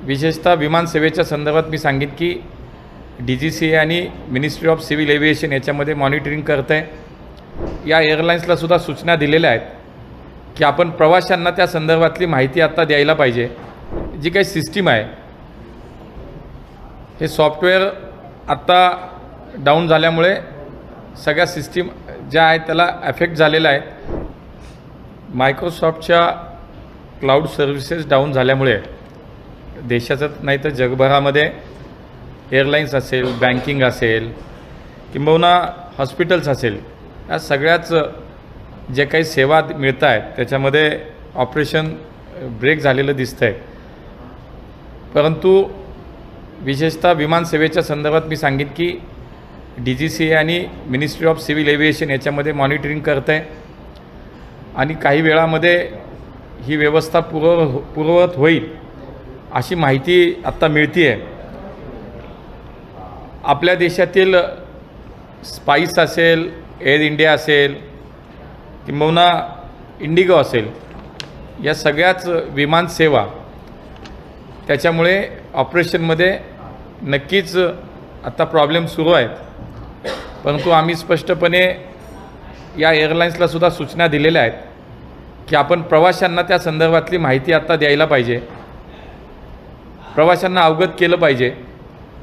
विशेषतः विमान सेवेच्या संदर्भात मी सांगितलं की DGCA आणि मिनिस्ट्री ऑफ सिव्हिल एव्हिएशन याच्यामध्ये मॉनिटरिंग करत आहे. या एअरलाईन्सला सुद्धा सूचना दिलेल्या आहेत की आपण प्रवाशांना त्या संदर्भातली माहिती आता द्यायला पाहिजे. जी काही सिस्टीम आहे हे सॉफ्टवेअर आत्ता डाऊन झाल्यामुळे सगळ्या सिस्टीम ज्या आहेत त्याला अफेक्ट झालेला आहे. मायक्रोसॉफ्टच्या क्लाउड सर्व्हिसेस डाऊन झाल्यामुळे देशाचं नाही तर जगभरामध्ये एअरलाईन्स असेल, बँकिंग असेल, किंबहुना हॉस्पिटल्स असेल, या सगळ्याच जे काही सेवा मिळत आहेत त्याच्यामध्ये ऑपरेशन ब्रेक झालेलं दिसतं आहे. परंतु विशेषतः विमान सेवेच्या संदर्भात मी सांगितलं की DGCA आणि मिनिस्ट्री ऑफ सिव्हिल एव्हिएशन याच्यामध्ये मॉनिटरिंग करत आहे आणि काही वेळामध्ये ही व्यवस्था पूर्ववत होईल अशी माहिती आत्ता मिळते आहे. आपल्या देशातील स्पाइस असेल, एअर इंडिया असेल, किंबहुना इंडिगो असेल, या सगळ्याच विमान सेवा त्याच्यामुळे ऑपरेशनमध्ये नक्कीच आता प्रॉब्लेम सुरू आहेत. परंतु आम्ही स्पष्टपणे या एअरलाईन्सला सुद्धा सूचना दिलेल्या आहेत की आपण प्रवाशांना त्या संदर्भातली माहिती आता द्यायला पाहिजे, प्रवाशांना अवगत केलं पाहिजे.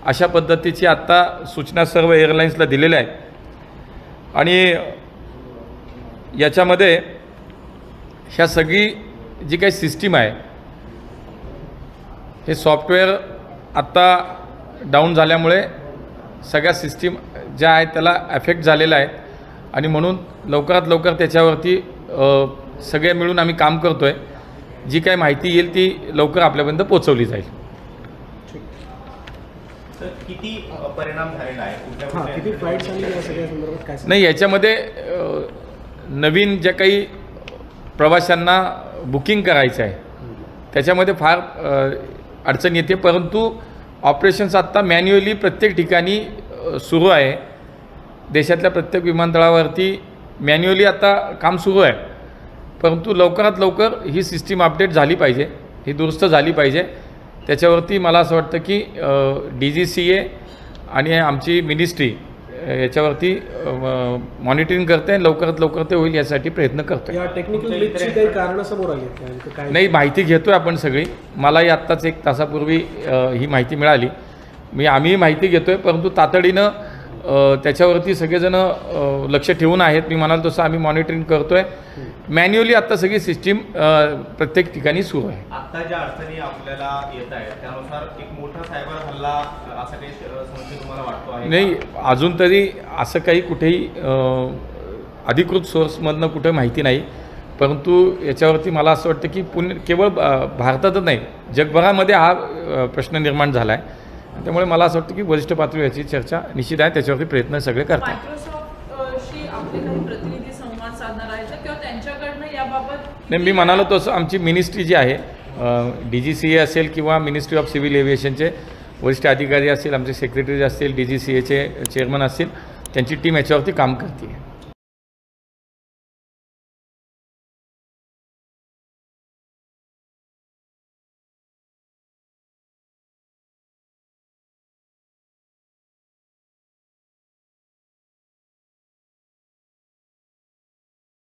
अशा पद्धतीची आत्ता सूचना सर्व एअरलाईन्सला दिलेल्या आहेत. आणि याच्यामध्ये ह्या सगळी जी काही सिस्टीम आहे हे सॉफ्टवेअर आत्ता डाऊन झाल्यामुळे सगळ्या सिस्टीम ज्या आहेत त्याला अफेक्ट झालेला आहे आणि म्हणून लवकरात लवकर त्याच्यावरती सगळे मिळून आम्ही काम करतो आहे. जी काही माहिती येईल ती लवकर आपल्यापर्यंत पोचवली जाईल. किती परिणाम झालेला आहे, किती फ्लाईट्स आणि या सगळ्या संदर्भात काय नाही, याच्यामध्ये नवीन ज्या काही प्रवाशांना बुकिंग करायचं आहे त्याच्यामध्ये फार अडचण येते. परंतु ऑपरेशन्स आत्ता मॅन्युअली प्रत्येक ठिकाणी सुरू आहे. देशातल्या प्रत्येक विमानतळावरती मॅन्युअली आता काम सुरू आहे. परंतु लवकरात लवकर ही सिस्टीम अपडेट झाली पाहिजे, ही दुरुस्त झाली पाहिजे. त्याच्यावरती मला असं वाटतं की DGCA आणि आमची मिनिस्ट्री याच्यावरती मॉनिटरिंग करते आहे. लवकरात लवकर ते होईल यासाठी प्रयत्न करतो आहे. या टेक्निकल ग्लिचची काही कारणं समोर आली आहेत काय? नाही, माहिती घेतो आहे आपण सगळी. मलाही आत्ताच 1 तासापूर्वी ही माहिती मिळाली. आम्ही माहिती घेतो आहे, परंतु तातडीनं त्याच्यावरती सगळेजण लक्ष ठेवून आहेत. मी म्हणाल तसं आम्ही मॉनिटरिंग करतो आहे. मॅन्युअली आत्ता सगळी सिस्टीम प्रत्येक ठिकाणी सुरू आहे. आता ज्या अडचणी आपल्याला येत आहेत त्यानुसार एक मोठा सायबर हल्ला असा काही संशय तुम्हाला वाटतो आहे? नाही, अजून तरी असं काही कुठेही अधिकृत सोर्समधनं कुठे माहिती नाही. परंतु याच्यावरती मला असं वाटतं की केवळ भारतातच नाही, जगभरामध्ये हा प्रश्न निर्माण झाला आहे. त्यामुळे मला असं वाटतं की वरिष्ठ पातळीवर याची चर्चा निश्चित आहे. त्याच्यावरती प्रयत्न सगळे करतात. मायक्रोसॉफ्टशी आपले काही प्रतिनिधी संवाद साधणार आहेत किंवा त्यांच्याकडनं याबाबत? नाही, मी म्हणालो तसं आमची मिनिस्ट्री जी आहे, DGCA असेल किंवा मिनिस्ट्री ऑफ सिव्हिल एव्हिएशनचे वरिष्ठ अधिकारी असतील, आमचे सेक्रेटरी असतील, DGCAचे चेअरमन असतील, त्यांची टीम याच्यावरती काम करते आहे.